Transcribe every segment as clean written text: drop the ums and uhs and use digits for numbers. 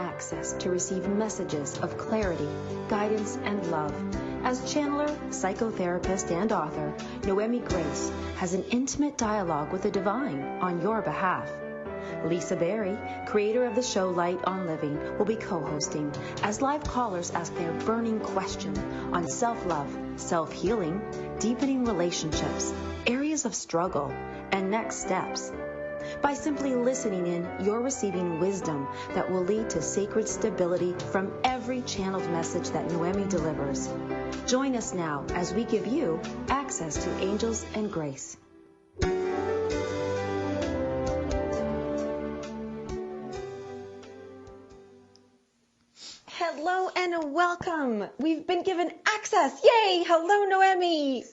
access to receive messages of clarity, guidance, and love. As channeler, psychotherapist, and author, Noemi Grace has an intimate dialogue with the divine on your behalf. Lisa Berry, creator of the show Light on Living, will be co-hosting as live callers ask their burning question on self-love, self-healing, deepening relationships, areas of struggle, and next steps. By simply listening in, you're receiving wisdom that will lead to sacred stability from every channeled message that Noemi delivers. Join us now as we give you access to angels and grace. Hello and welcome. We've been given access. Yay! Hello, Noemi.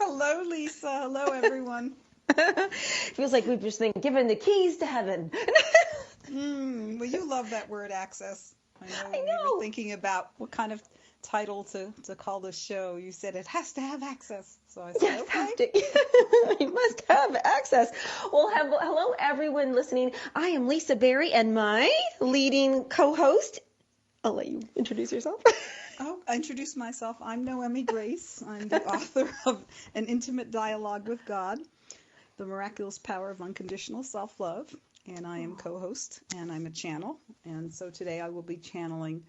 Hello, Lisa. Hello, everyone. Feels like we've just been given the keys to heaven. Well, you love that word, access. I know. I We know. were thinking about what kind of title to call this show. You said it has to have access. So I said, Yes, okay. you must have access. Well, hello, everyone listening. I am Lisa Berry, and my leading co-host. I'll let you introduce yourself. Oh, I introduce myself. I'm Noemi Grace. I'm the author of An Intimate Dialogue with God, The Miraculous Power of Unconditional Self-Love, and I am co-host, and I'm a channel. And so today I will be channeling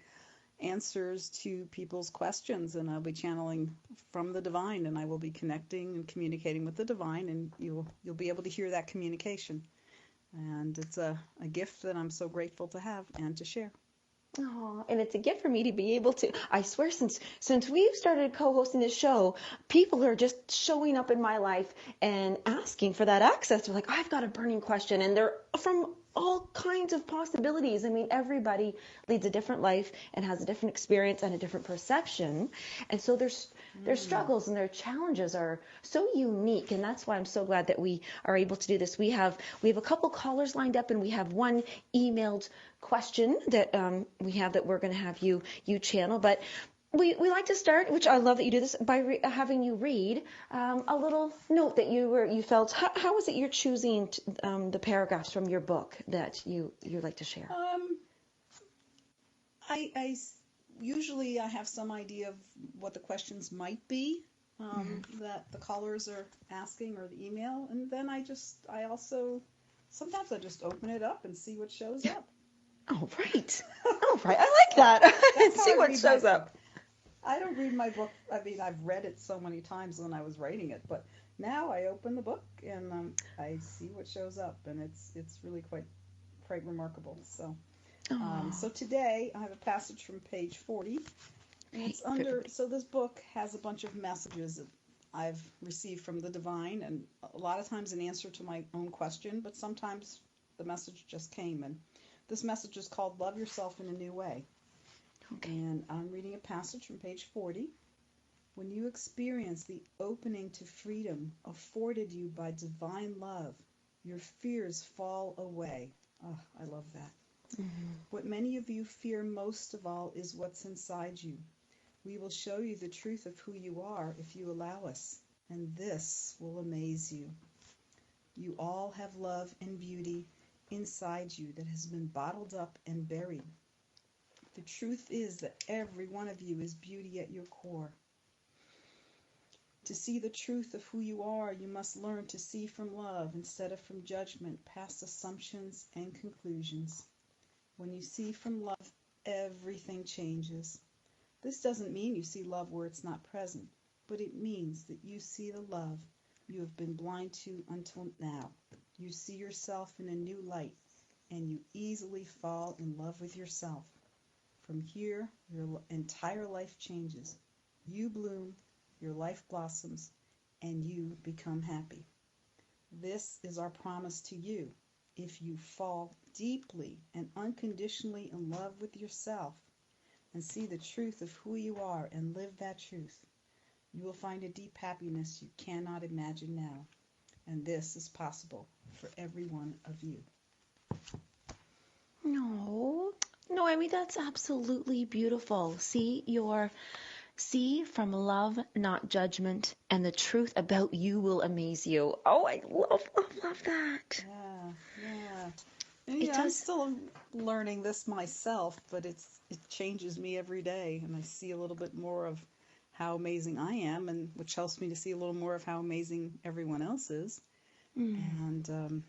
answers to people's questions, and I'll be channeling from the divine, and I will be connecting and communicating with the divine, and you'll be able to hear that communication. And it's a gift that I'm so grateful to have and to share. Oh, and it's a gift for me to be able to, I swear, since we've started co-hosting this show, people are just showing up in my life and asking for that access. They're like, I've got a burning question, and they're from all kinds of possibilities. I mean, everybody leads a different life and has a different experience and a different perception. And so their struggles and their challenges are so unique. And that's why I'm so glad that we are able to do this. We have a couple callers lined up, and we have one emailed question that we have that we're going to have you channel. But we like to start, which I love that you do this, by having you read a little note that you felt. How is it you're choosing the paragraphs from your book that you like to share? I usually I have some idea of what the questions might be that the callers are asking, or the email, and then sometimes I just open it up and see what shows up. Oh, right. Oh, right. I like that. See what shows up. I don't read my book. I mean, I've read it so many times when I was writing it, but now I open the book and I see what shows up, and it's really quite remarkable. So, so today I have a passage from page 40, and it's under. So this book has a bunch of messages that I've received from the divine, and a lot of times an answer to my own question, but sometimes the message just came, and this message is called "Love Yourself in a New Way." Okay. And I'm reading a passage from page 40. When you experience the opening to freedom afforded you by divine love, your fears fall away. Oh, I love that. Mm-hmm. What many of you fear most of all is what's inside you. We will show you the truth of who you are if you allow us, and this will amaze you. You all have love and beauty inside you that has been bottled up and buried. The truth is that every one of you is beauty at your core. To see the truth of who you are, you must learn to see from love instead of from judgment, past assumptions and conclusions. When you see from love, everything changes. This doesn't mean you see love where it's not present, but it means that you see the love you have been blind to until now. You see yourself in a new light, and you easily fall in love with yourself. From here, your entire life changes. You bloom, your life blossoms, and you become happy. This is our promise to you. If you fall deeply and unconditionally in love with yourself and see the truth of who you are and live that truth, you will find a deep happiness you cannot imagine now. And this is possible for every one of you. No, Noemi, that's absolutely beautiful. See from love, not judgment, and the truth about you will amaze you. Oh, I love that. Yeah. It I'm does. still learning this myself, but it changes me every day, and I see a little bit more of how amazing I am, and which helps me to see a little more of how amazing everyone else is. Mm. And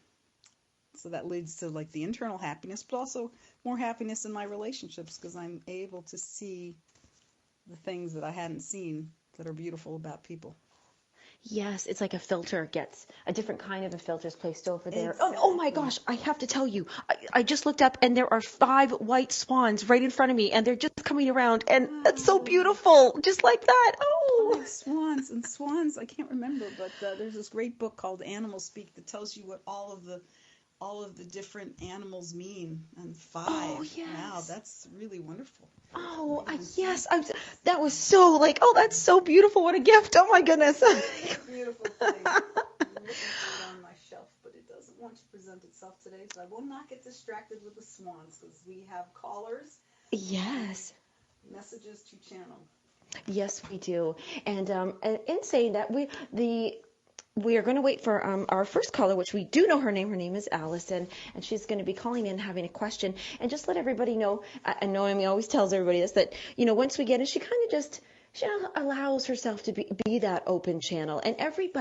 so that leads to like the internal happiness, but also more happiness in my relationships because I'm able to see the things that I hadn't seen that are beautiful about people. Yes, it's like a filter gets a different kind of a filter is placed over there. Oh my Exactly. gosh, I have to tell you, I just looked up and there are 5 white swans right in front of me and they're just coming around and it's so Wow. beautiful, just like that. Oh, 5 swans and swans. I can't remember, but there's this great book called Animal Speak that tells you what all of the different animals mean. And oh 5. Wow, yes. that's really wonderful. Oh, Even yes. That was so like, oh, that's so beautiful. What a gift. Oh my goodness. it's a beautiful thing. I'm looking for it on my shelf, but it doesn't want to present itself today, so I will not get distracted with the swans because we have callers and Yes. messages to channel. Yes, we do. And in saying that, we are going to wait for our first caller, which we do know her name. Her name is Allison, and she's going to be calling in having a question. And just let everybody know, and Noemi always tells everybody this, that, once we get in, she kind of just, she allows herself to be that open channel. And every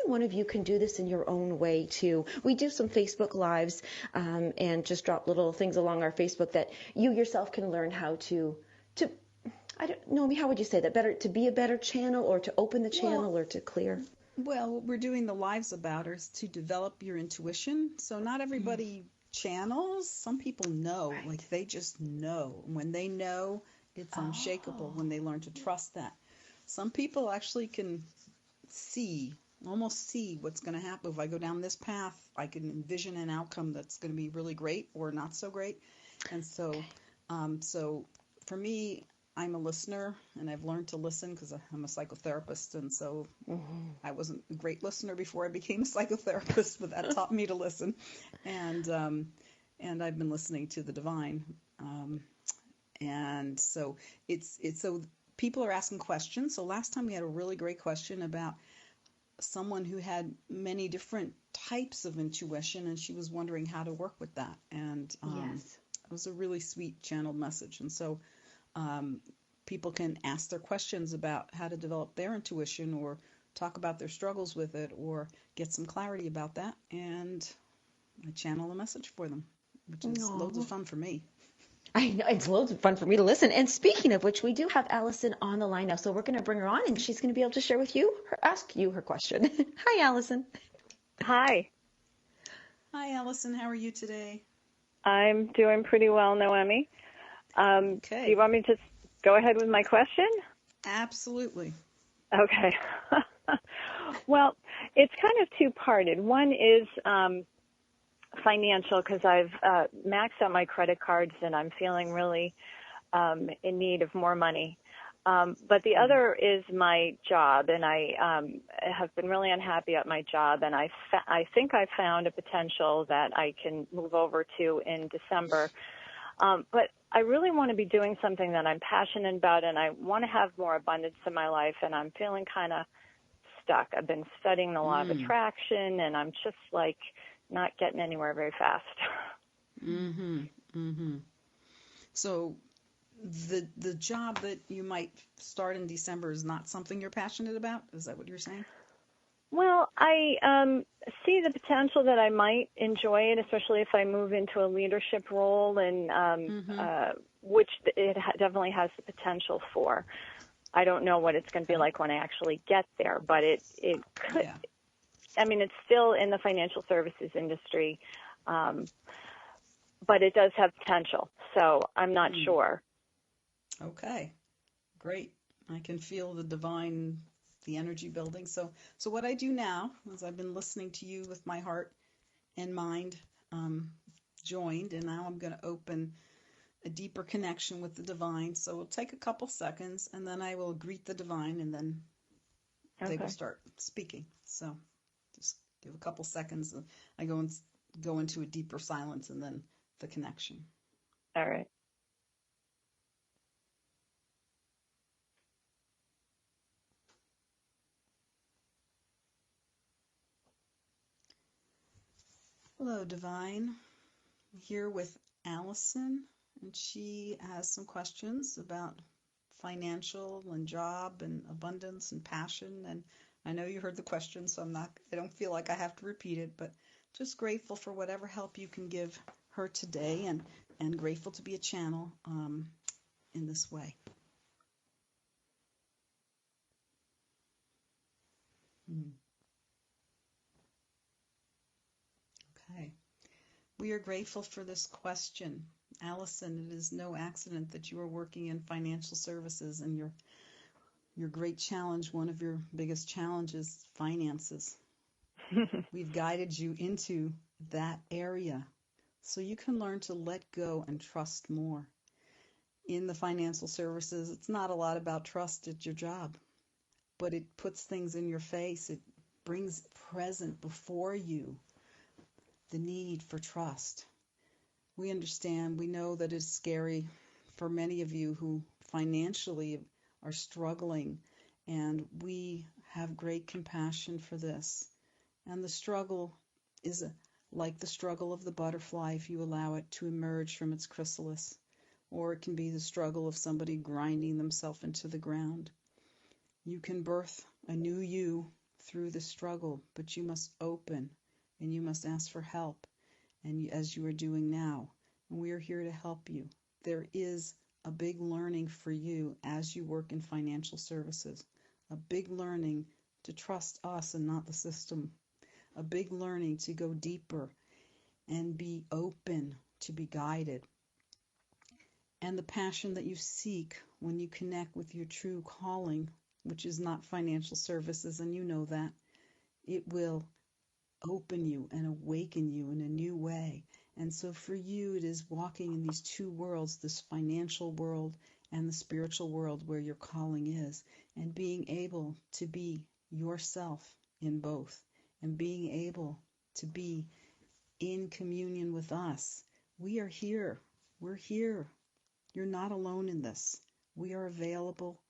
one of you can do this in your own way, too. We do some Facebook Lives and just drop little things along our Facebook that you yourself can learn how to I don't know, how would you say that? Better to be a better channel or to open the Well, channel or to clear? what we're doing the lives about is to develop your intuition. So not Mm, everybody channels. Some people know, right. like they just know. When they know, it's unshakable Oh, when they learn to trust that. Some people actually can see, almost see what's going to happen. If I go down this path, I can envision an outcome that's going to be really great or not so great. And so, okay. so for me, I'm a listener, and I've learned to listen because I'm a psychotherapist, and so Hmm. I wasn't a great listener before I became a psychotherapist, but that taught me to listen, and um, and I've been listening to the divine, um, and so it's so people are asking questions. So last time we had a really great question about someone who had many different types of intuition, and she was wondering how to work with that, and Yes. it was a really sweet channeled message, and so um, people can ask their questions about how to develop their intuition or talk about their struggles with it or get some clarity about that. And I channel a message for them, which is loads of Oh, fun for me. I know it's loads of fun for me to listen. And speaking of which, we do have Allison on the line now, so we're going to bring her on, and she's going to be able to share with you, ask you her question. Hi, Allison. Hi, Hi, Allison. How are you today? I'm doing pretty well, Noemi. Do you Okay, want me to go ahead with my question? absolutely. Okay. Well, it's kind of two-parted. One is financial because I've maxed out my credit cards and I'm feeling really in need of more money. But the Mm, other is my job, and I have been really unhappy at my job, and I think I found a potential that I can move over to in December. But I really want to be doing something that I'm passionate about, and I want to have more abundance in my life, and I'm feeling kind of stuck. I've been studying the law of mm, attraction, and I'm just like not getting anywhere very fast. mm-hmm, mm-hmm. So the job that you might start in December is not something you're passionate about? Is that what you're saying? Well, I see the potential that I might enjoy it, especially if I move into a leadership role, and Mm-hmm. which it definitely has the potential for. I don't know what it's going to be Okay. like when I actually get there, but it could. Yeah. I mean, it's still in the financial services industry, um, but it does have potential. So I'm not Mm. sure. Okay. Great. I can feel the divine, the energy building. So what I do now is I've been listening to you with my heart and mind um, joined, and now I'm going to open a deeper connection with the divine. So it'll take a couple seconds, and then I will greet the divine, and then they will Okay. start speaking. So just give a couple seconds. I go into a deeper silence, and then the connection. All right. Hello, divine. Here with Allison, and she has some questions about financial and job and abundance and passion. And I know you heard the question, so I don't feel like I have to repeat it, but just grateful for whatever help you can give her today, and grateful to be a channel in this way. Okay. We are grateful for this question. Allison, it is no accident that you are working in financial services, and your great challenge, one of your biggest challenges, finances. We've guided you into that area so you can learn to let go and trust more. In the financial services, it's not a lot about trust at your job, but it puts things in your face. It brings present before you the need for trust. We understand, we know that it's scary for many of you who financially are struggling, and we have great compassion for this. And the struggle is like the struggle of the butterfly if you allow it to emerge from its chrysalis, or it can be the struggle of somebody grinding themselves into the ground. You can birth a new you through the struggle, but you must open and you must ask for help, and as you are doing now. And we are here to help you. There is a big learning for you as you work in financial services, a big learning to trust us and not the system, a big learning to go deeper and be open to be guided. And the passion that you seek when you connect with your true calling, which is not financial services, and you know that, it will open you and awaken you in a new way. And so for you, it is walking in these two worlds, this financial world and the spiritual world where your calling is, and being able to be yourself in both, and being able to be in communion with us. We are here. We're here. You're not alone in this. We are available.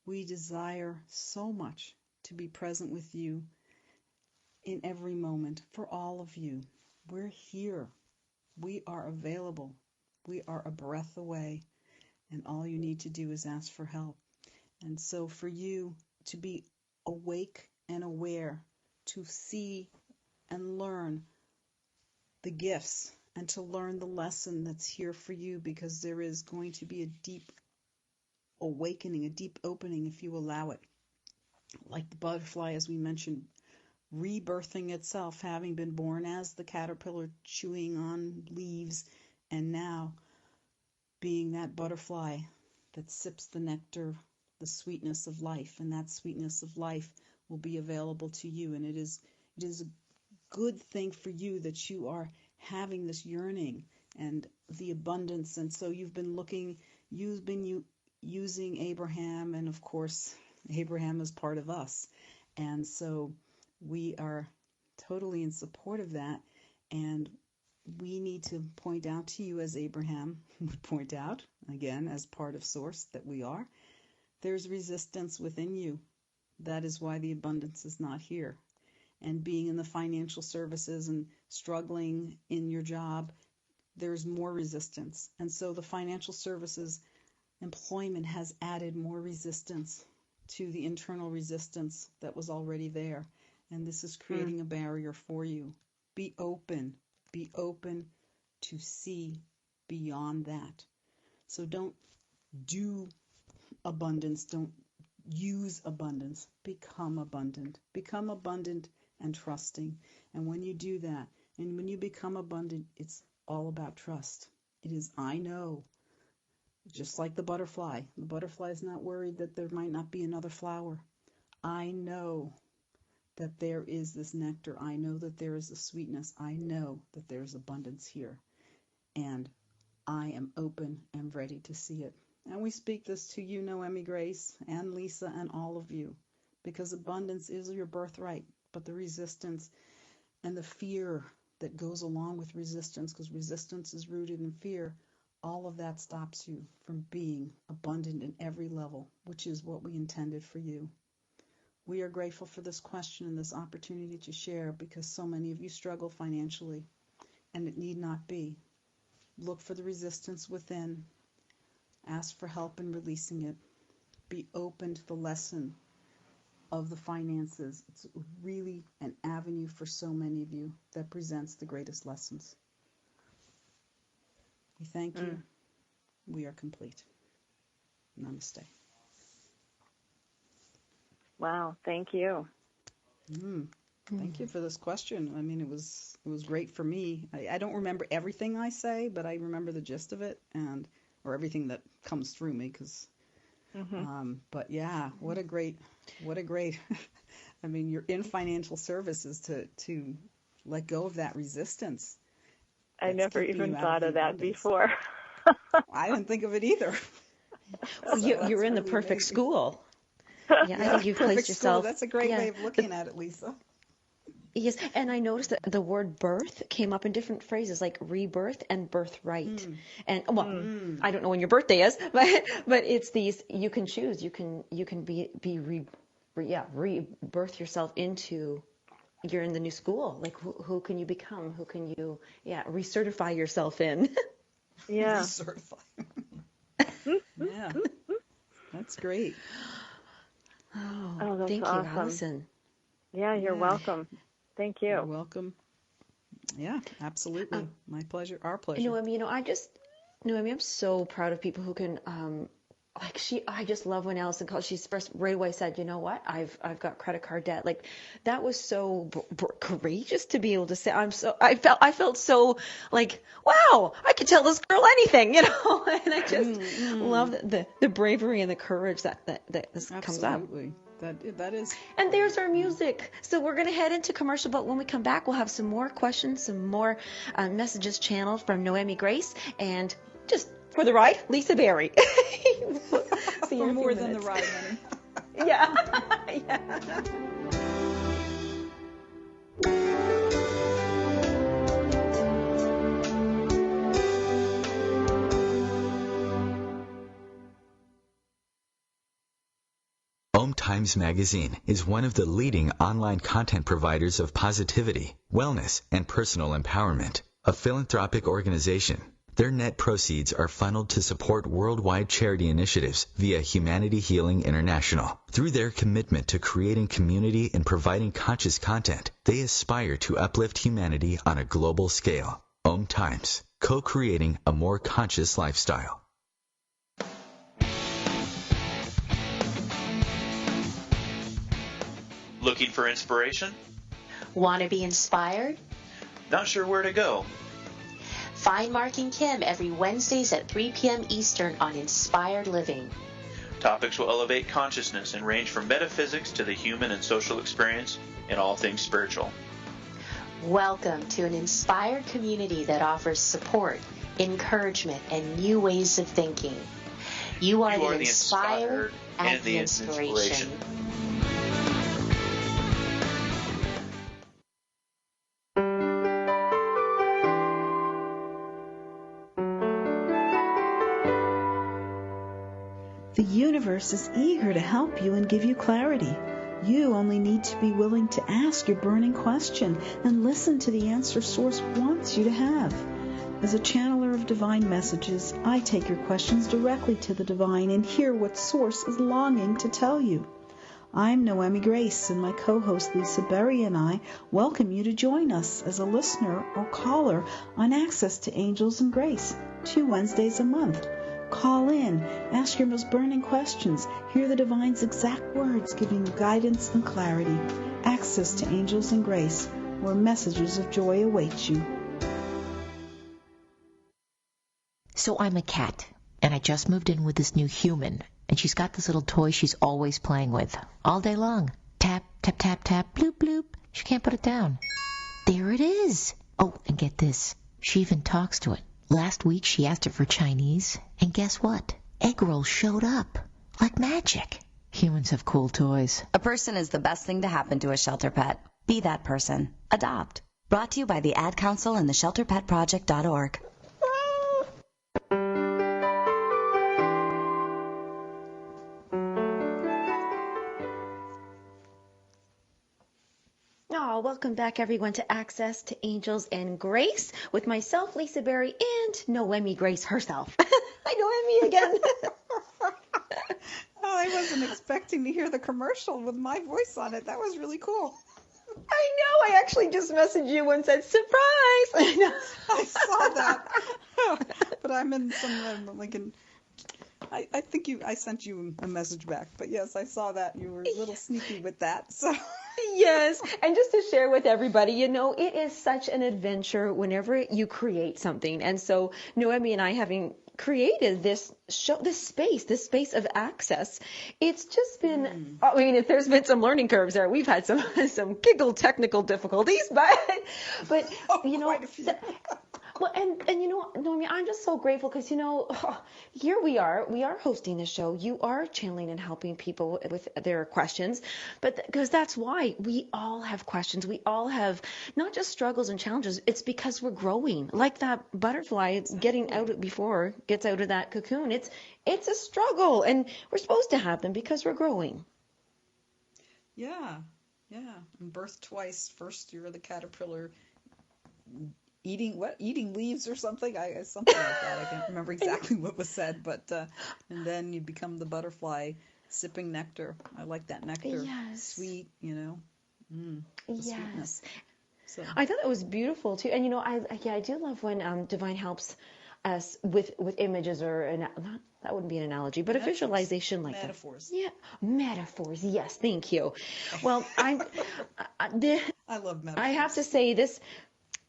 We desire so much to be present with you in every moment for all of you. We're here. We are available. We are a breath away, and all you need to do is ask for help. And so for you to be awake and aware, to see and learn the gifts, and to learn the lesson that's here for you, because there is going to be a deep awakening, a deep opening if you allow it. Like the butterfly, as we mentioned, rebirthing itself, having been born as the caterpillar chewing on leaves, and now being that butterfly that sips the nectar, the sweetness of life, and that sweetness of life will be available to you. And it is a good thing for you that you are having this yearning and the abundance. And so you've been using Abraham, and of course Abraham is part of us, and so we are totally in support of that. And we need to point out to you, as Abraham would point out, again, as part of Source that we are, there's resistance within you. That is why the abundance is not here. And being in the financial services and struggling in your job, there's more resistance. And so the financial services employment has added more resistance to the internal resistance that was already there. And this is creating a barrier for you. Be open to see beyond that. So don't do abundance, don't use abundance, become abundant. Become abundant and trusting. And when you do that, and when you become abundant, it's all about trust. It is, I know, just like the butterfly. The butterfly is not worried that there might not be another flower. I know that there is this nectar. I know that there is a sweetness. I know that there's abundance here. And I am open and ready to see it. And we speak this to you, Noemi, Grace, and Lisa, and all of you, because abundance is your birthright. But the resistance and the fear that goes along with resistance, because resistance is rooted in fear, all of that stops you from being abundant in every level, which is what we intended for you. We are grateful for this question and this opportunity to share, because so many of you struggle financially, and it need not be. Look for the resistance within. Ask for help in releasing it. Be open to the lesson of the finances. It's really an avenue for so many of you that presents the greatest lessons. We thank you. We are complete. Namaste. Wow, thank you. Thank you for this question. I mean, it was great for me. I don't remember everything I say, but I remember the gist of it, or everything that comes through me. But yeah, what a great. I mean, you're in financial services to let go of that resistance. I never even thought of that before. I didn't think of it either. Well, you're in the perfect amazing. school. Yeah, I think you've perfect placed yourself. School. That's a great way of looking at it, Lisa. Yes, and I noticed that the word birth came up in different phrases like rebirth and birthright. And I don't know when your birthday is, but it's these, you can choose, you can rebirth yourself into, you're in the new school. Like who can you become? Who can you recertify yourself in? Yeah. Recertify. Yeah. That's great. Oh, that's thank awesome. you, Allison. Yeah, you're welcome. Thank you. You're welcome. Yeah, absolutely. My pleasure. Our pleasure. Noemi, Noemi, I'm so proud of people who can, I just love when Allison called. She first right away said, you know what, I've got credit card debt. Like that was so courageous to be able to say. I felt so like, wow, I could tell this girl anything, and I just love the bravery and the courage that this comes up. Absolutely. That is. And there's our music. So we're going to head into commercial, but when we come back, we'll have some more questions, some more messages channeled from Noemi Grace, and just for the ride, Lisa Berry. See you in a few more than the minutes. ride, honey. Yeah. OMTimes magazine is one of the leading online content providers of positivity, wellness, and personal empowerment. A philanthropic organization, their net proceeds are funneled to support worldwide charity initiatives via Humanity Healing International. Through their commitment to creating community and providing conscious content, they aspire to uplift humanity on a global scale. OMTimes, co-creating a more conscious lifestyle. Looking for inspiration? Want to be inspired? Not sure where to go? Find Mark and Kim every Wednesdays at 3 p.m. Eastern on Inspired Living. Topics will elevate consciousness and range from metaphysics to the human and social experience and all things spiritual. Welcome to an inspired community that offers support, encouragement, and new ways of thinking. You are the inspired and the inspiration. The universe is eager to help you and give you clarity. You only need to be willing to ask your burning question and listen to the answer Source wants you to have. As a channeler of divine messages, I take your questions directly to the divine and hear what Source is longing to tell you. I'm Noemi Grace, and my co-host Lisa Berry and I welcome you to join us as a listener or caller on Access to Angels and Grace, 2 Wednesdays a month. Call in, ask your most burning questions, hear the divine's exact words giving you guidance and clarity. Access to Angels and Grace, where messages of joy await you. So I'm a cat, and I just moved in with this new human, and she's got this little toy she's always playing with, all day long. Tap, tap, tap, tap, bloop, bloop. She can't put it down. There it is. Oh, and get this. She even talks to it. Last week she asked it for Chinese, and guess what? Egg rolls showed up. Like magic. Humans have cool toys. A person is the best thing to happen to a shelter pet. Be that person. Adopt. Brought to you by the Ad Council and the ShelterPetProject.org. Oh, welcome back, everyone, to Access to Angels and Grace with myself, Lisa Berry, and Noemi Grace herself. Hi, Noemi again. Oh, I wasn't expecting to hear the commercial with my voice on it. That was really cool. I know. I actually just messaged you and said, surprise. I saw that. But I'm in some, I think I sent you a message back. But yes, I saw that. You were a little sneaky with that. So. Yes, and just to share with everybody, it is such an adventure whenever you create something. And so Noemi and I, having created this show, this space of access, it's just been, I mean, there's been some learning curves there. We've had some giggle technical difficulties, but quite a few. Well, and Noemi, I'm just so grateful because, here we are hosting the show. You are channeling and helping people with their questions, but because that's why we all have questions. We all have not just struggles and challenges. It's because we're growing. Like that butterfly, it's getting out before it gets out of that cocoon. It's a struggle, and we're supposed to have them because we're growing. Yeah. And birth twice. First you're the caterpillar. Eating leaves or something? Something like that. I can't remember exactly what was said, but and then you become the butterfly, sipping nectar. I like that nectar. Yes. Sweet, Yes. Sweetness. So. I thought it was beautiful too, and I do love when Divine helps us with images or that wouldn't be an analogy, but Metaphors. A visualization like Metaphors. that. Yeah, metaphors. Yes, thank you. Well, I love metaphors. I have to say this.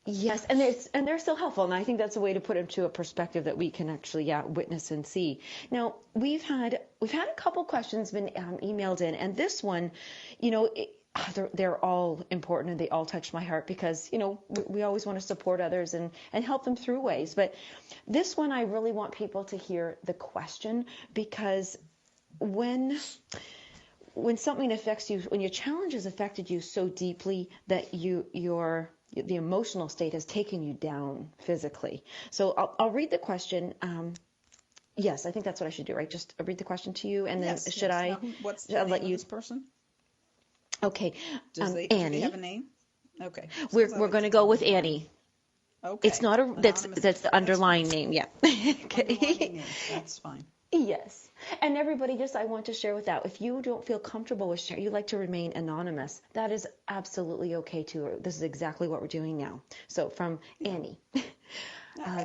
Yes, and they're still helpful, and I think that's a way to put it into a perspective that we can actually witness and see. Now we've had a couple questions been emailed in, and this one, they're all important and they all touch my heart because we always want to support others and help them through ways. But this one, I really want people to hear the question because when something affects you, when your challenge has affected you so deeply that the emotional state has taken you down physically. So I'll read the question. Yes, I think that's what I should do, right? Just read the question to you, and then should I? Now, what's the name let of you? This person? Okay, Annie. Do they have a name? Okay. We're going to go with Annie. Okay. It's not that's the underlying name. Yeah. Okay. Underlying name. That's fine. Yes. And everybody, I want to share with that. If you don't feel comfortable with sharing, you like to remain anonymous, that is absolutely okay too. This is exactly what we're doing now. So from Annie.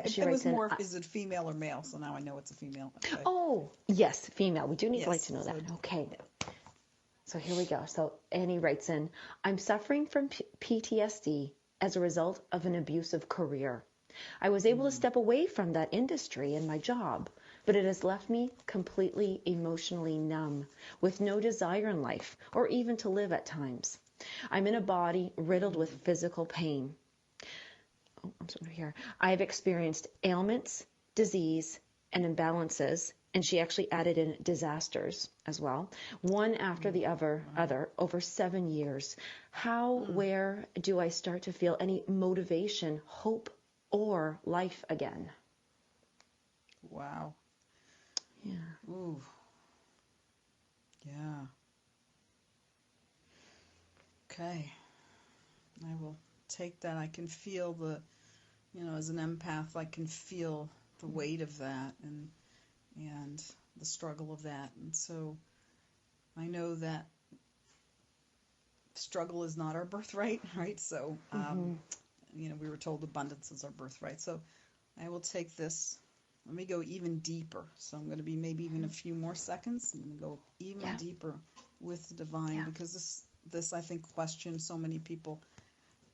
She writes in, is it female or male? So now I know it's a female. Okay. Oh, yes, female. We do need to like to know that. Okay. So here we go. So Annie writes in, I'm suffering from PTSD as a result of an abusive career. I was able to step away from that industry and my job, but it has left me completely emotionally numb, with no desire in life, or even to live at times. I'm in a body riddled with physical pain. Oh, I'm sorry here. I have experienced ailments, disease, and imbalances, and she actually added in disasters as well, one after the other, over 7 years. Where do I start to feel any motivation, hope, or life again? Wow. Yeah. Ooh. Yeah. Okay. I will take that. I can feel as an empath, I can feel the weight of that and the struggle of that. And so I know that struggle is not our birthright, right? So, we were told abundance is our birthright. So I will take this. Let me go even deeper. So I'm going to be maybe even a few more seconds and go even deeper with the divine because this I think question so many people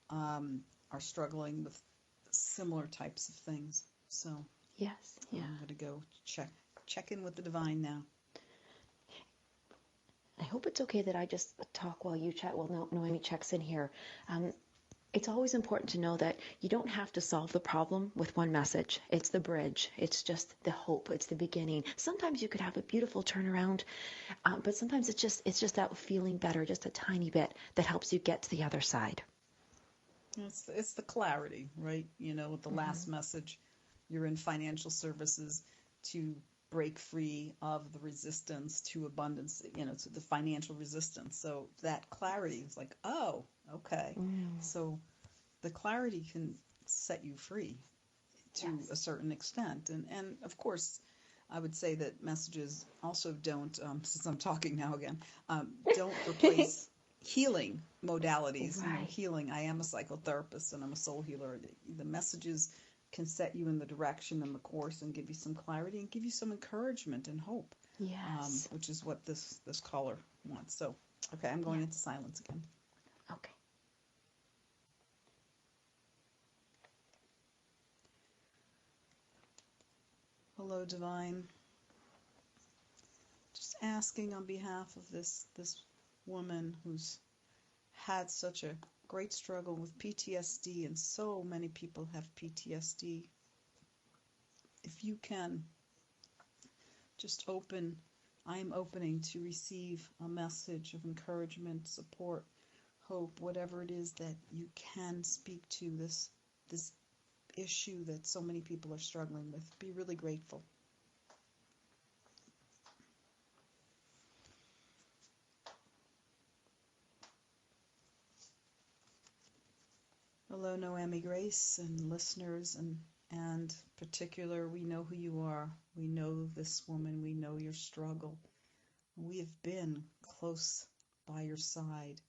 are struggling with similar types of things. So yes, yeah. I'm going to go check in with the divine now. I hope it's okay that I just talk while you chat. Well, Noemi checks in here. It's always important to know that you don't have to solve the problem with one message. It's the bridge. It's just the hope. It's the beginning. Sometimes you could have a beautiful turnaround, but sometimes it's just that feeling better, just a tiny bit that helps you get to the other side. It's the clarity, right? With the last message, you're in financial services to break free of the resistance to abundance, to the financial resistance. So that clarity is like, oh, Okay. So the clarity can set you free to a certain extent. And of course, I would say that messages also don't, since I'm talking now again, don't replace healing modalities. Right. You know, healing. I am a psychotherapist and I'm a soul healer. The messages can set you in the direction and the course and give you some clarity and give you some encouragement and hope. Yes. Which is what this caller wants. So, okay, I'm going into silence again. Okay. Hello, Divine. Just asking on behalf of this woman who's had such a great struggle with PTSD, and so many people have PTSD. If you can just I am opening to receive a message of encouragement, support, hope, whatever it is that you can speak to this issue that so many people are struggling with. Be really grateful. Hello, Noemi Grace and listeners, and particular, we know who you are. We know this woman. We know your struggle. We have been close by your side,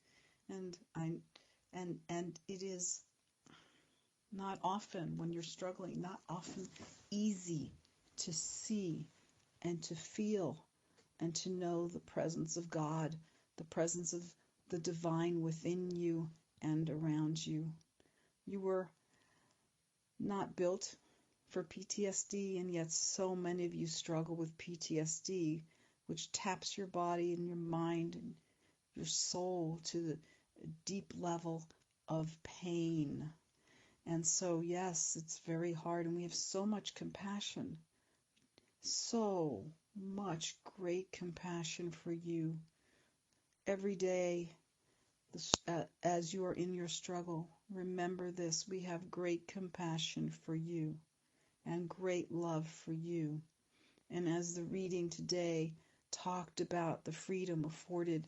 and it is not often when you're struggling, not often easy to see and to feel and to know the presence of God, the presence of the divine within you and around you. You were not built for PTSD, and yet so many of you struggle with PTSD, which taps your body and your mind and your soul to the deep level of pain. And so, yes, it's very hard, and we have so much compassion, so much great compassion for you. Every day, as you are in your struggle, remember this: we have great compassion for you and great love for you. And as the reading today talked about the freedom afforded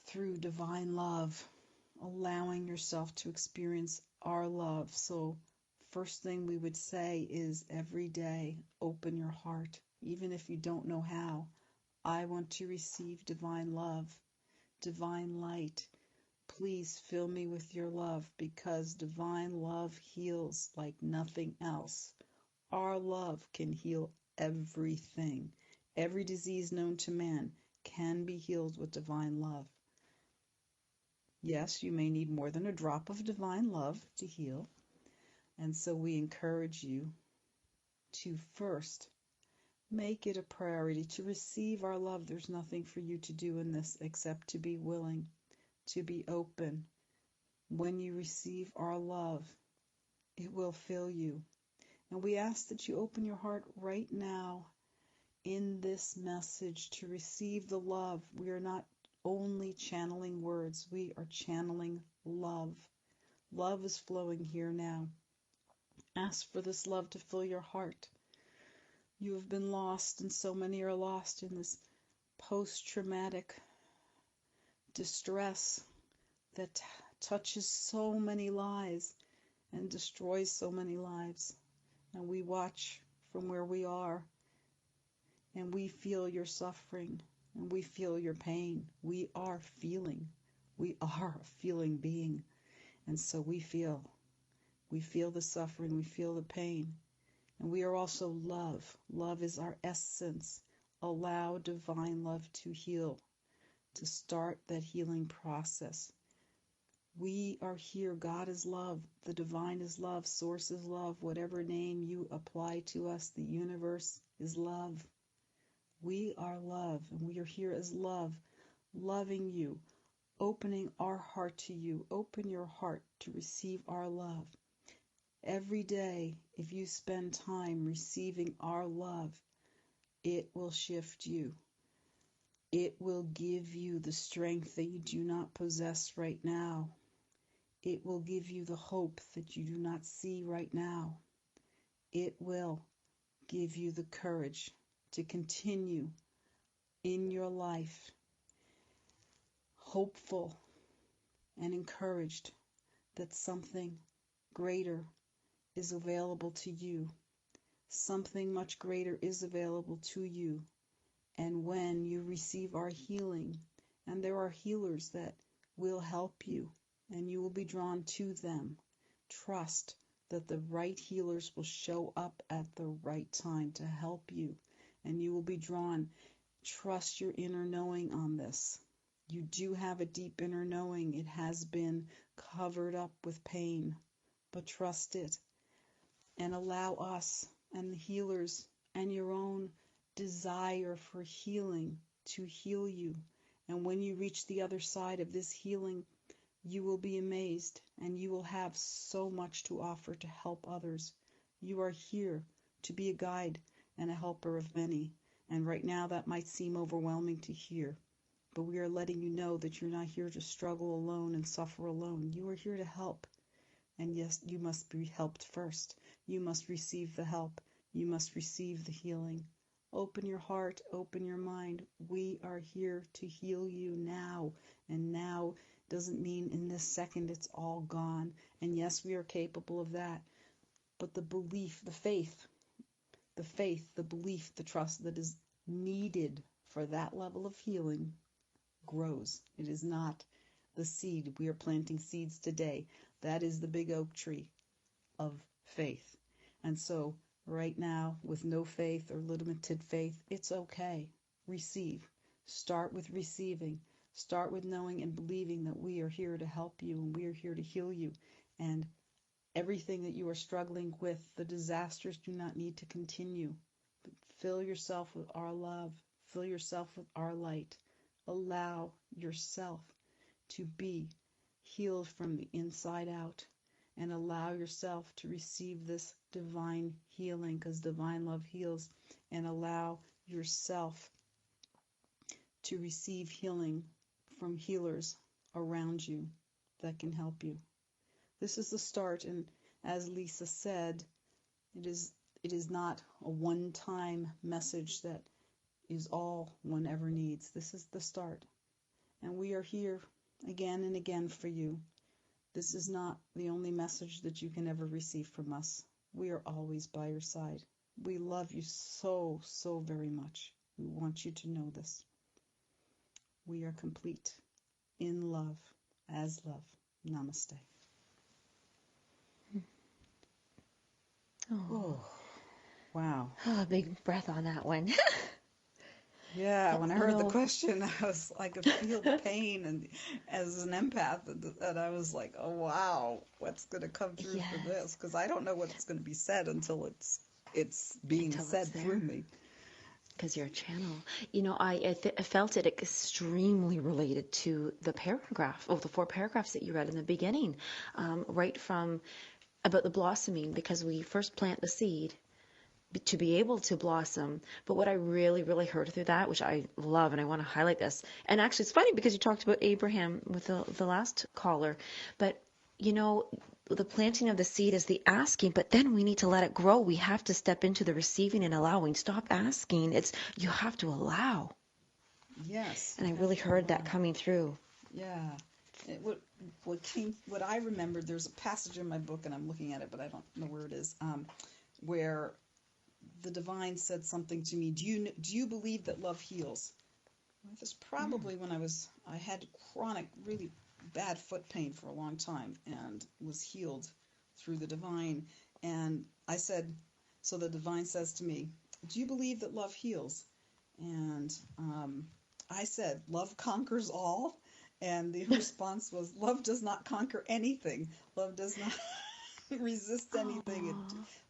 through divine love, allowing yourself to experience our love. So first thing we would say is every day, open your heart. Even if you don't know how, I want to receive divine love, divine light. Please fill me with your love, because divine love heals like nothing else. Our love can heal everything. Every disease known to man can be healed with divine love. Yes, you may need more than a drop of divine love to heal. And so we encourage you to first make it a priority to receive our love. There's nothing for you to do in this except to be willing, to be open. When you receive our love, it will fill you. And we ask that you open your heart right now in this message to receive the love. We are not only channeling words, we are channeling love. Love is flowing here now. Ask for this love to fill your heart. You have been lost, and so many are lost in this post-traumatic distress that touches so many lives and destroys so many lives. And we watch from where we are, and we feel your suffering, and we feel your pain. We are feeling. We are a feeling being. And so we feel the suffering, we feel the pain. And we are also love. Love is our essence. Allow divine love to heal, to start that healing process. We are here. God is love. The divine is love. Source is love. Whatever name you apply to us, the universe is love. We are love, and we are here as love, loving you, opening our heart to you. Open your heart to receive our love. Every day, if you spend time receiving our love, it will shift you. It will give you the strength that you do not possess right now. It will give you the hope that you do not see right now. It will give you the courage to continue in your life, hopeful and encouraged that something greater is available to you. Something much greater is available to you. And when you receive our healing, and there are healers that will help you, and you will be drawn to them, trust that the right healers will show up at the right time to help you, and you will be drawn. Trust your inner knowing on this. You do have a deep inner knowing. It has been covered up with pain, but trust it and allow us and the healers and your own desire for healing to heal you. And when you reach the other side of this healing, you will be amazed and you will have so much to offer to help others. You are here to be a guide and a helper of many. And right now that might seem overwhelming to hear, but we are letting you know that you're not here to struggle alone and suffer alone. You are here to help. And yes, you must be helped first. You must receive the help. You must receive the healing. Open your heart, open your mind. We are here to heal you now. And now doesn't mean in this second it's all gone. And yes, we are capable of that. But the belief, the faith, the belief, the trust that is needed for that level of healing grows. It is not the seed. We are planting seeds today. That is the big oak tree of faith. And so right now, with no faith or limited faith, it's okay. Receive. Start with receiving. Start with knowing and believing that we are here to help you and we are here to heal you. And everything that you are struggling with, the disasters do not need to continue. But fill yourself with our love. Fill yourself with our light. Allow yourself to be healed from the inside out. And allow yourself to receive this divine healing, because divine love heals. And allow yourself to receive healing from healers around you that can help you. This is the start, and as Lisa said, it is not a one-time message that is all one ever needs. This is the start, and we are here again and again for you. This is not the only message that you can ever receive from us. We are always by your side. We love you so, so very much. We want you to know this. We are complete in love, as love. Namaste. Oh, wow. Oh, big breath on that one. Yeah, when I heard the question, I could feel the pain, and as an empath, and I was like, oh wow, what's going to come through for this? Because I don't know what's going to be said until it's being said through me. Because you're a channel. You know, I felt it extremely related to the paragraph, the 4 paragraphs that you read in the beginning, right from about the blossoming, because we first plant the seed to be able to blossom. But what I really, really heard through that, which I love, and I want to highlight this, and actually it's funny because you talked about Abraham with the last caller, but you know, the planting of the seed is the asking, but then we need to let it grow. We have to step into the receiving and allowing. Stop asking. You have to allow. Yes. And I really heard that coming through. Yeah. What I remembered, there's a passage in my book, and I'm looking at it, but I don't know where it is, where the divine said something to me. Do you believe that love heals? It was probably when I had chronic, really bad foot pain for a long time and was healed through the divine. And I said, so the divine says to me, do you believe that love heals? And I said, love conquers all. And the response was, love does not conquer anything. Love does not resist anything.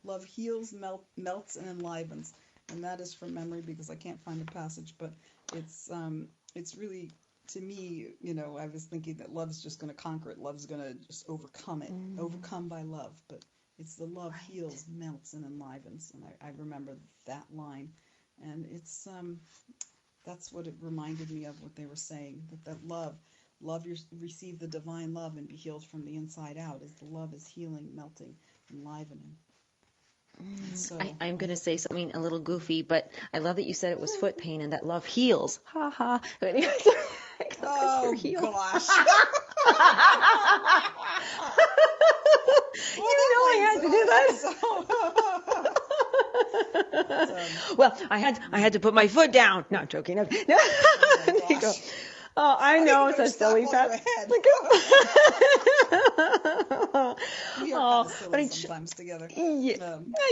Love heals, melts, and enlivens. And that is from memory because I can't find the passage, but it's really, to me, you know, I was thinking that love's just going to conquer it. Love's going to just overcome it, overcome by love. But it's the love heals, melts, and enlivens. And I remember that line. And it's that's what it reminded me of, what they were saying, that love, you receive the divine love and be healed from the inside out, as the love is healing, melting, enlivening. So, I'm going to say something a little goofy, but I love that you said it was foot pain and that love heals. Ha ha. Oh, gosh. I had to do that. Well, I had to put my foot down. No, I'm joking. No. There you go. Oh, I know it's a silly pet. We are kind of silly sometimes together.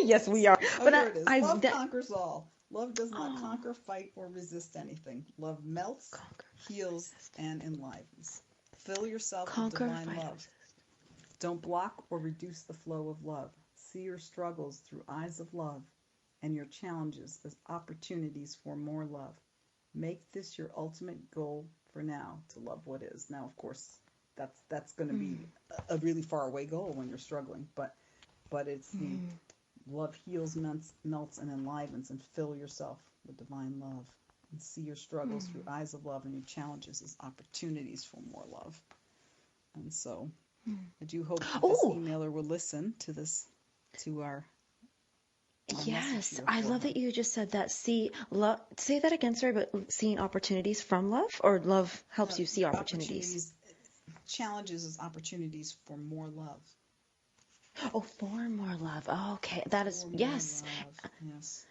Yes, we are. But here it is. Love conquers all. Love does not conquer, fight, or resist anything. Love melts, heals, and enlivens. Fill yourself with divine love. Don't block or reduce the flow of love. See your struggles through eyes of love and your challenges as opportunities for more love. Make this your ultimate goal for now, to love what is. Now, of course, that's going to be a really far away goal when you're struggling, but it's the love heals, melts, and enlivens, and fill yourself with divine love. And see your struggles through eyes of love and your challenges as opportunities for more love. And so I do hope that this emailer will listen to this, to our yes, I love that you just said that. Say that again, sorry, but seeing opportunities from love, or love helps you see opportunities? Challenges as opportunities for more love. Oh, for more love. Oh, okay. That is, yes. Yes.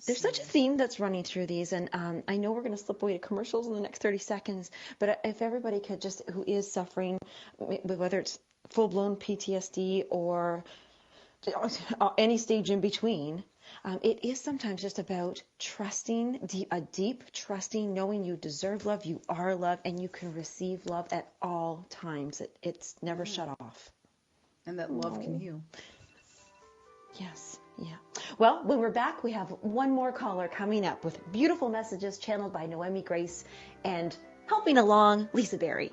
There's such a theme that's running through these, and I know we're going to slip away to commercials in the next 30 seconds, but if everybody could just, who is suffering, whether it's full-blown PTSD or any stage in between, it is sometimes just about trusting, a deep trusting, knowing you deserve love, you are love, and you can receive love at all times. It's never shut off. And that love can heal. Yes. Yeah. Well, when we're back, we have one more caller coming up with beautiful messages channeled by Noemi Grace and helping along Lisa Berry.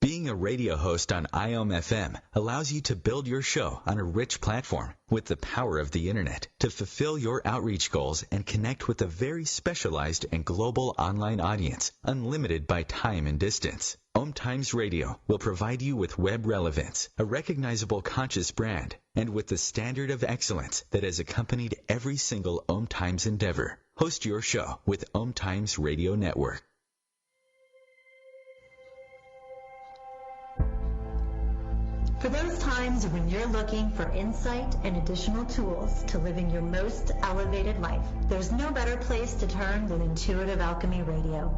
Being a radio host on IOM-FM allows you to build your show on a rich platform with the power of the internet to fulfill your outreach goals and connect with a very specialized and global online audience, unlimited by time and distance. OMTimes Radio will provide you with web relevance, a recognizable conscious brand, and with the standard of excellence that has accompanied every single OMTimes endeavor. Host your show with OMTimes Radio Network. For those times when you're looking for insight and additional tools to living your most elevated life, there's no better place to turn than Intuitive Alchemy Radio.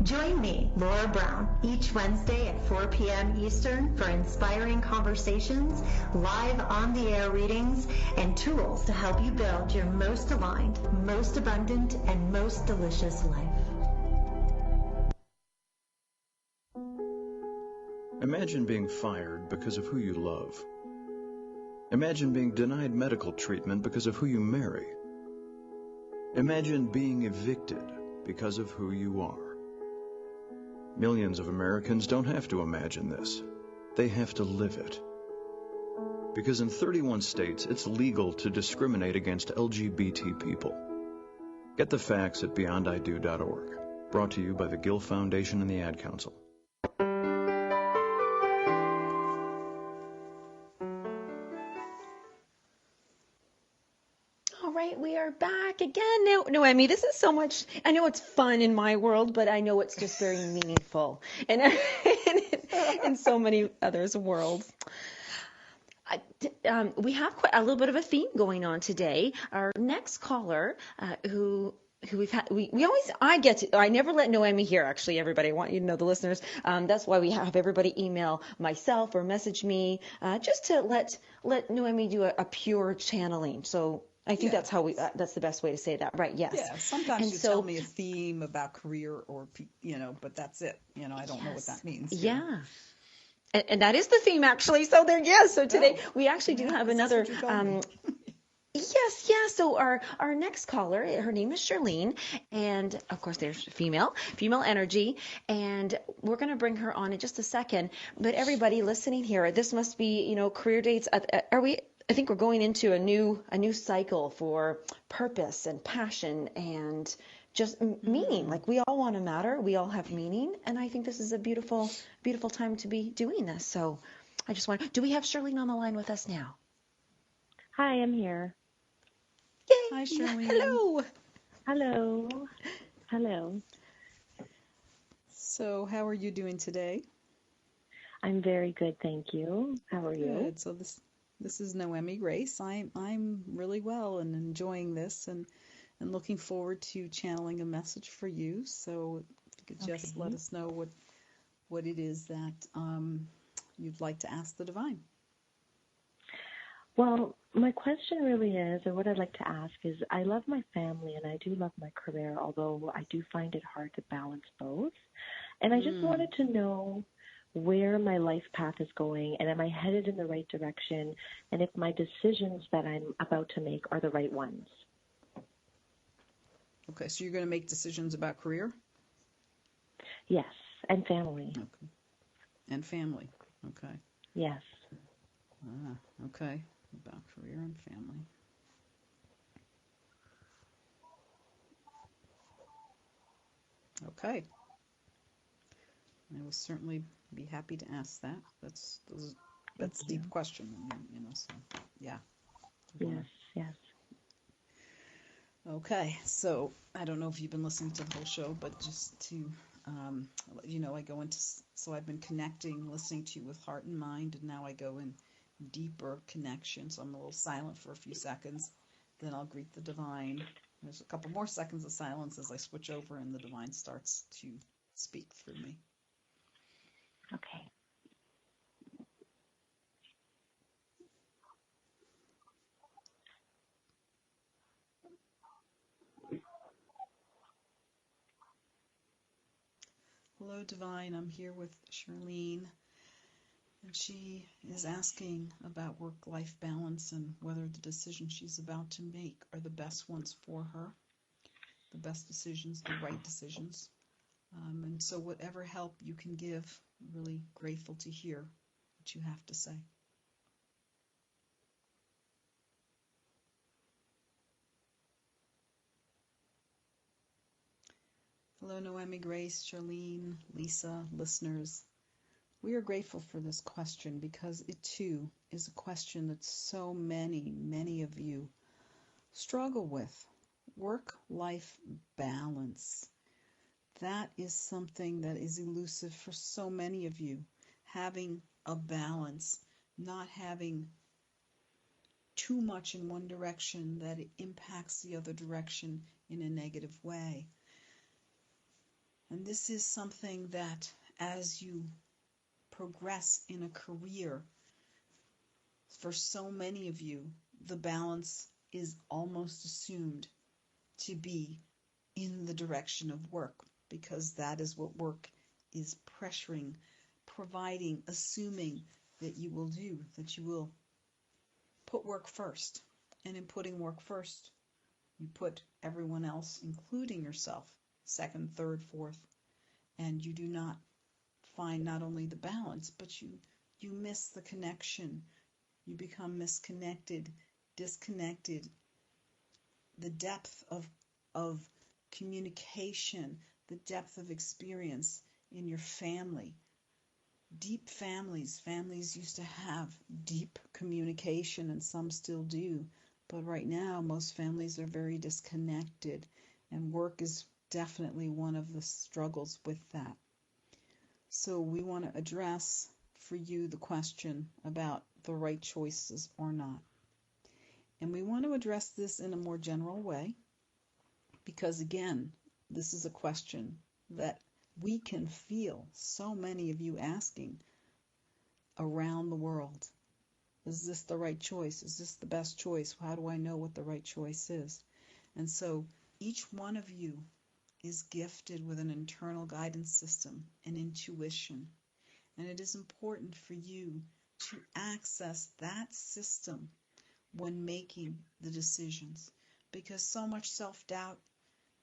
Join me, Laura Brown, each Wednesday at 4 p.m. Eastern for inspiring conversations, live on-the-air readings, and tools to help you build your most aligned, most abundant, and most delicious life. Imagine being fired because of who you love. Imagine being denied medical treatment because of who you marry. Imagine being evicted because of who you are. Millions of Americans don't have to imagine this. They have to live it. Because in 31 states, it's legal to discriminate against LGBT people. Get the facts at beyondido.org. Brought to you by the Gill Foundation and the Ad Council. We are back again. Now, Noemi, this is so much, I know it's fun in my world, but I know it's just very meaningful and in so many others' worlds. We have quite a little bit of a theme going on today. Our next caller, who we've had, I never let Noemi hear, actually, everybody. I want you to know, the listeners. That's why we have everybody email myself or message me, just to let Noemi do a pure channeling. So I think that's how that's the best way to say that, right? Yes. Yeah. Sometimes tell me a theme about career or, but that's it. I don't know what that means. Yeah. And that is the theme, actually. So so today we actually do have another, Yes. So our next caller, her name is Charlene, and of course there's female energy, and we're going to bring her on in just a second. But everybody listening here, this must be, career dates. Are we I think we're going into a new cycle for purpose and passion and just meaning. Like, we all want to matter. We all have meaning. And I think this is a beautiful, beautiful time to be doing this. So I just want, do we have Charlene on the line with us now? Hi, I'm here. Yay! Hi, Charlene. Hello. Hello. Hello. So how are you doing today? I'm very good, thank you. How are you? Good. So this is Noemi Grace. I'm really well and enjoying this and looking forward to channeling a message for you. So if you could just let us know what it is that you'd like to ask the divine. Well, my question really is, or what I'd like to ask is, I love my family and I do love my career, although I do find it hard to balance both. And I just wanted to know where my life path is going, and am I headed in the right direction, and if my decisions that I'm about to make are the right ones. Okay, so you're going to make decisions about career? Yes, and family. Okay. And family. Okay. Yes. Okay. About career and family. Okay. I will certainly be happy to ask that. That's a deep question, so yeah. Yes. Okay, so I don't know if you've been listening to the whole show, but just to I go into, so I've been connecting, listening to you with heart and mind, and now I go in deeper connection. So I'm a little silent for a few seconds, then I'll greet the divine. There's a couple more seconds of silence as I switch over and the divine starts to speak through me. Okay. Hello, divine. I'm here with Charlene. And she is asking about work-life balance and whether the decisions she's about to make are the best ones for her, the best decisions, the right decisions. And so whatever help you can give, I'm really grateful to hear what you have to say. Hello, Noemi, Grace, Charlene, Lisa, listeners. We are grateful for this question because it too is a question that so many of you struggle with. Work-life balance. That is something that is elusive for so many of you. Having a balance, not having too much in one direction that it impacts the other direction in a negative way. And this is something that as you progress in a career, for so many of you, the balance is almost assumed to be in the direction of work, because that is what work is pressuring, providing, assuming that you will do, that you will put work first. And in putting work first, you put everyone else, including yourself, second, third, fourth, and you do not find not only the balance, but you miss the connection. You become misconnected, disconnected. The depth of communication, the depth of experience in your family. Deep families used to have deep communication, and some still do. But right now, most families are very disconnected, and work is definitely one of the struggles with that. So we want to address for you the question about the right choices or not. And we want to address this in a more general way because, again, this is a question that we can feel so many of you asking around the world. Is this the right choice? Is this the best choice? How do I know what the right choice is? And so each one of you is gifted with an internal guidance system and intuition. And it is important for you to access that system when making the decisions, because so much self-doubt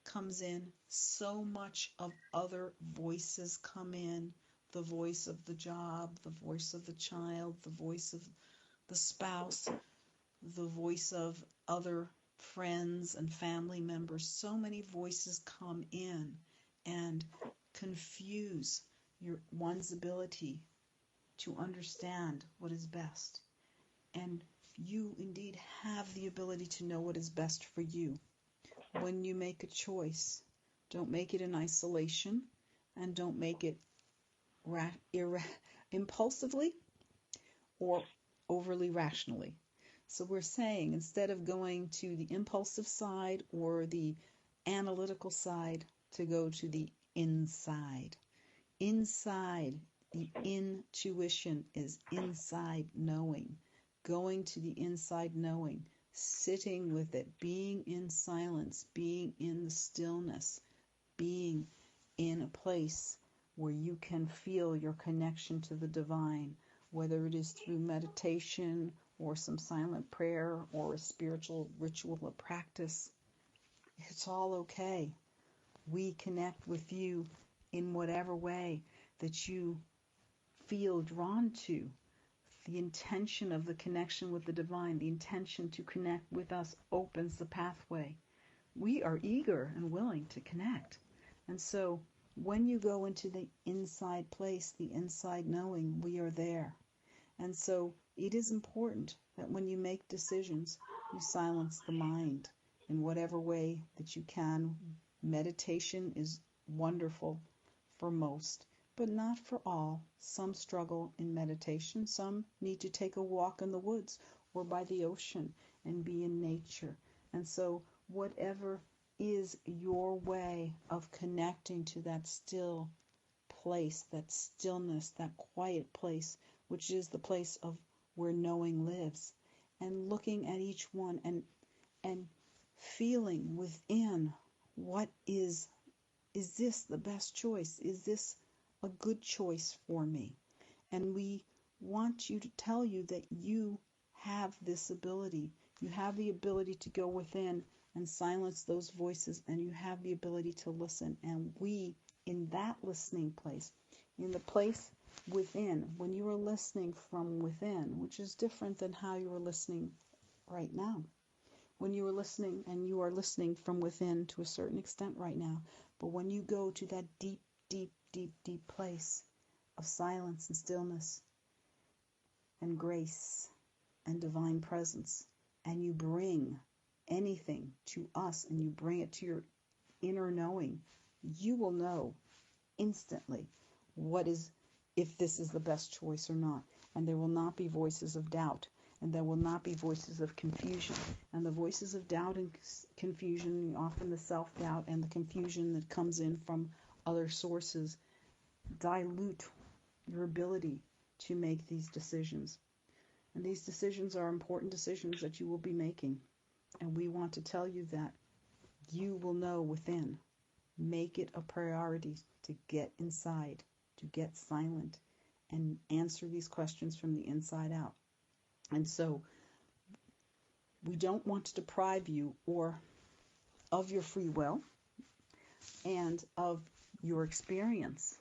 comes in, so much of other voices come in, the voice of the job, the voice of the child, the voice of the spouse, the voice of other friends and family members. So many voices come in and confuse one's ability to understand what is best. And you indeed have the ability to know what is best for you. When you make a choice, don't make it in isolation, and don't make it impulsively or overly rationally. So we're saying, instead of going to the impulsive side or the analytical side, to go to the inside. Inside, the intuition is inside knowing. Going to the inside knowing, sitting with it, being in silence, being in the stillness, being in a place where you can feel your connection to the divine, whether it is through meditation or some silent prayer or a spiritual ritual or practice. It's all okay. We connect with you in whatever way that you feel drawn to. The intention of the connection with the divine, the intention to connect with us, opens the pathway. We are eager and willing to connect. And so when you go into the inside place, the inside knowing, we are there. And so it is important that when you make decisions, you silence the mind in whatever way that you can. Meditation is wonderful for most, but not for all. Some struggle in meditation. Some need to take a walk in the woods or by the ocean and be in nature. And so whatever is your way of connecting to that still place, that stillness, that quiet place, which is the place of where knowing lives, and looking at each one and feeling within, what is this the best choice? Is this a good choice for me? And we want you to tell you that you have this ability. You have the ability to go within and silence those voices, and you have the ability to listen. And we, in that listening place, in the place within, when you are listening from within, which is different than how you are listening right now. When you are listening, and you are listening from within to a certain extent right now, but when you go to that deep, deep, deep, deep place of silence and stillness and grace and divine presence, and you bring anything to us and you bring it to your inner knowing, you will know instantly if this is the best choice or not. And there will not be voices of doubt, and there will not be voices of confusion. And the voices of doubt and confusion, often the self-doubt and the confusion that comes in from other sources, dilute your ability to make these decisions. And these decisions are important decisions that you will be making. And we want to tell you that you will know within. Make it a priority to get inside, to get silent, and answer these questions from the inside out. And so we don't want to deprive you of your free will and of your experience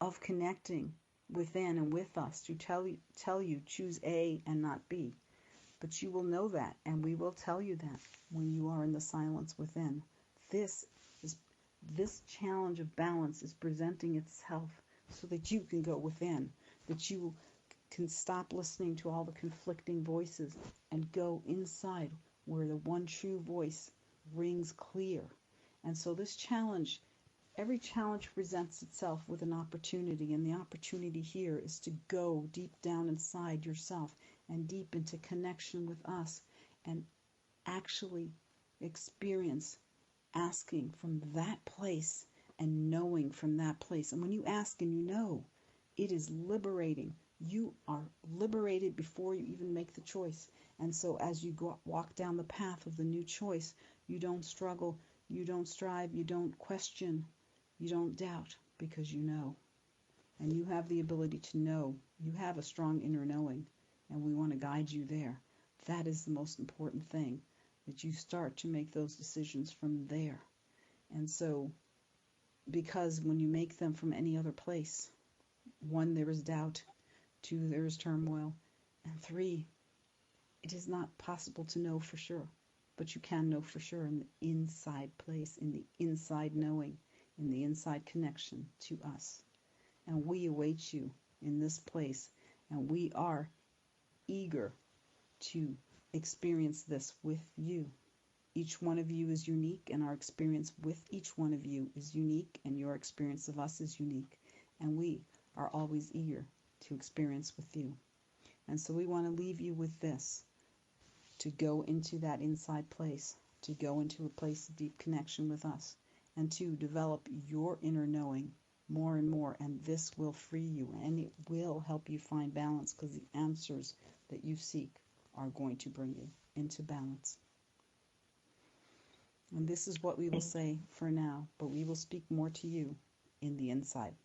of connecting within and with us, to tell you choose A and not B. But you will know that, and we will tell you that when you are in the silence within. This challenge of balance is presenting itself so that you can go within, that you can stop listening to all the conflicting voices and go inside where the one true voice rings clear. And so this challenge, every challenge presents itself with an opportunity, and the opportunity here is to go deep down inside yourself and deep into connection with us and actually experience asking from that place and knowing from that place. And when you ask and you know, it is liberating. You are liberated before you even make the choice. And so as you walk down the path of the new choice, you don't struggle, you don't strive, you don't question, you don't doubt, because you know. And you have the ability to know. You have a strong inner knowing, and we want to guide you there. That is the most important thing, that you start to make those decisions from there. And so, because when you make them from any other place, 1, there is doubt, 2, there is turmoil, and 3, it is not possible to know for sure, but you can know for sure in the inside place, in the inside knowing, in the inside connection to us. And we await you in this place, and we are eager to experience this with you. Each one of you is unique, and our experience with each one of you is unique, and your experience of us is unique. And we are always eager to experience with you. And so we want to leave you with this, to go into that inside place, to go into a place of deep connection with us, and to develop your inner knowing more and more. And this will free you, and it will help you find balance, because the answers that you seek are going to bring you into balance. And this is what we will say for now, but we will speak more to you in the inside.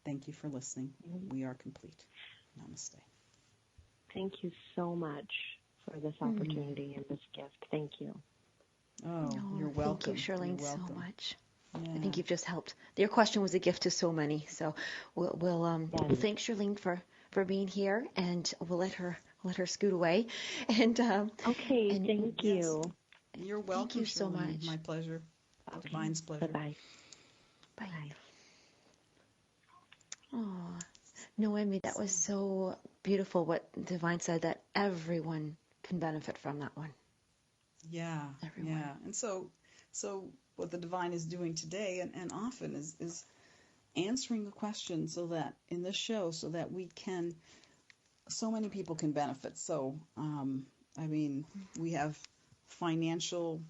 Thank you for listening. We are complete. Namaste. Thank you so much for this opportunity and this gift. Thank you. Oh, you're welcome. Thank you, Charlene, so much. Yeah. I think you've just helped. Your question was a gift to so many. So we'll thank Charlene for being here, and we'll let her scoot away. And okay, thank you. You're welcome. Thank you so much. My pleasure. Okay. Divine's pleasure. Bye-bye. Bye. Oh, Noemi, that was so beautiful what Divine said, that everyone can benefit from that one. Yeah. Everyone. Yeah. And so what the Divine is doing today and often is answering the question so that in this show, so that so many people can benefit. So, I mean, we have financial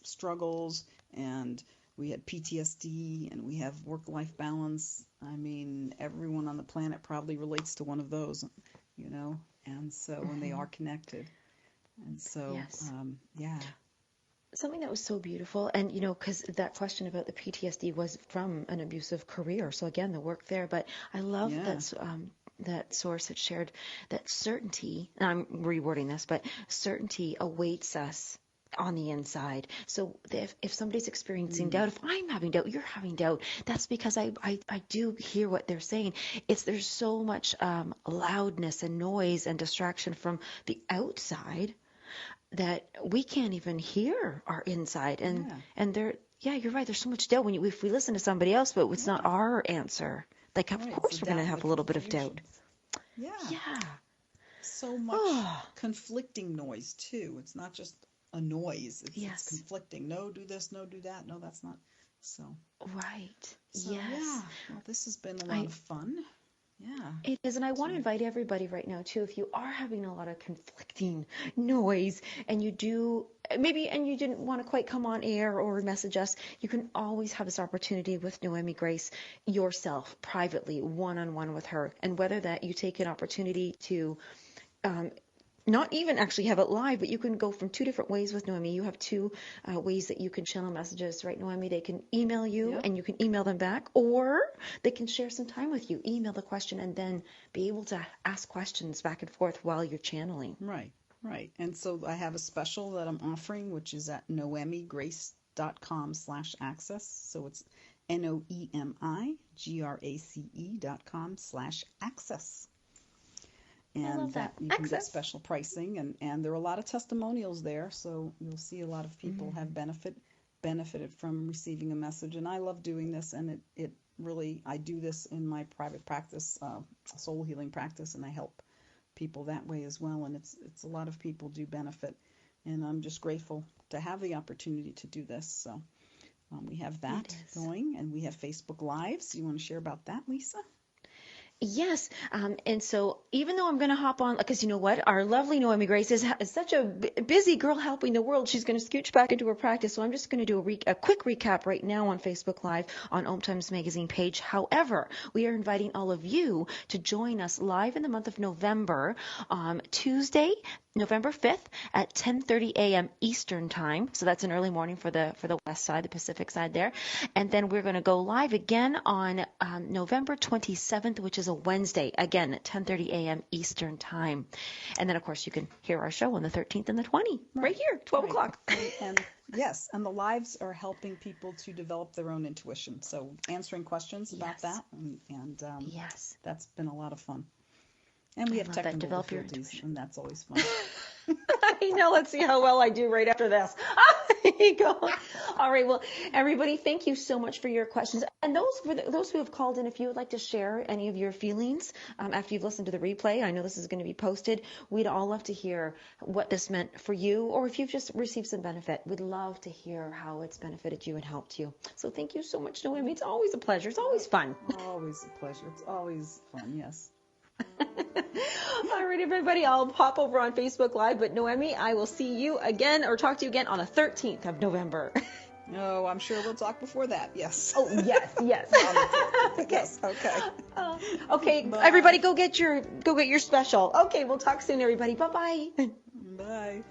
struggles, and we had PTSD, and we have work-life balance. I mean, everyone on the planet probably relates to one of those, and so when they are connected. And so, yes. Yeah. Something that was so beautiful, and because that question about the PTSD was from an abusive career, so again, the work there, but I love that source that shared that certainty, and I'm rewording this, but certainty awaits us on the inside. So if somebody's experiencing doubt, if I'm having doubt, you're having doubt, that's because I do hear what they're saying. There's so much loudness and noise and distraction from the outside that we can't even hear our inside. And you're right, there's so much doubt if we listen to somebody else, but it's not our answer. Like, of course we're going to have a little bit of doubt. Yeah. Yeah. So much conflicting noise, too. It's not just a noise. It's conflicting. No, do this. No, do that. No, that's not. So. Right. So, yes. Yeah. Well, this has been a lot of fun. Yeah. It is, and I want to invite everybody right now, too, if you are having a lot of conflicting noise and you didn't want to quite come on air or message us, you can always have this opportunity with Noemi Grace yourself, privately, one-on-one with her. And whether that you take an opportunity to not even actually have it live, but you can go from two different ways with Noemi. You have two ways that you can channel messages, right, Noemi? They can email you and you can email them back, or they can share some time with you, email the question, and then be able to ask questions back and forth while you're channeling. Right. And so I have a special that I'm offering, which is at noemigrace.com/access. So it's NOEMIGRACE.com/access. And that you can get special pricing, and there are a lot of testimonials there, so you'll see a lot of people have benefited from receiving a message. And I love doing this, and it really, I do this in my private practice, soul healing practice, and I help people that way as well. And it's a lot of people do benefit, and I'm just grateful to have the opportunity to do this. So we have that going, and we have Facebook Lives. You want to share about that, Lisa? Yes. And so even though I'm going to hop on, because you know what, our lovely Noemi Grace is such a busy girl helping the world. She's going to scooch back into her practice. So I'm just going to do a quick recap right now on Facebook Live on OMTimes Magazine page. However, we are inviting all of you to join us live in the month of November, Tuesday, November 5th at 10:30 a.m. Eastern Time. So that's an early morning for the west side, the Pacific side there. And then we're going to go live again on November 27th, which is a Wednesday, again at 10:30 a.m. Eastern Time. And then, of course, you can hear our show on the 13th and the 20th, right here, 12 o'clock. And yes, and the lives are helping people to develop their own intuition. So answering questions about that, and that's been a lot of fun. And we have love that. technical Develop your difficulties, intuition. and that's always fun. I know. Let's see how well I do right after this. There you go. All right. Well, everybody, thank you so much for your questions. And those who have called in, if you would like to share any of your feelings after you've listened to the replay, I know this is going to be posted. We'd all love to hear what this meant for you, or if you've just received some benefit, we'd love to hear how it's benefited you and helped you. So thank you so much, Noemi. It's always a pleasure. It's always fun. Always a pleasure. It's always fun, yes. All right, everybody, I'll pop over on Facebook Live, but Noemi, I will see you again or talk to you again on the 13th of November. Oh, I'm sure we'll talk before that. Yes. Oh, yes. Okay. Yes. Okay. Okay, Bye. everybody, go get your special. Okay, we'll talk soon, everybody. Bye-bye. Bye.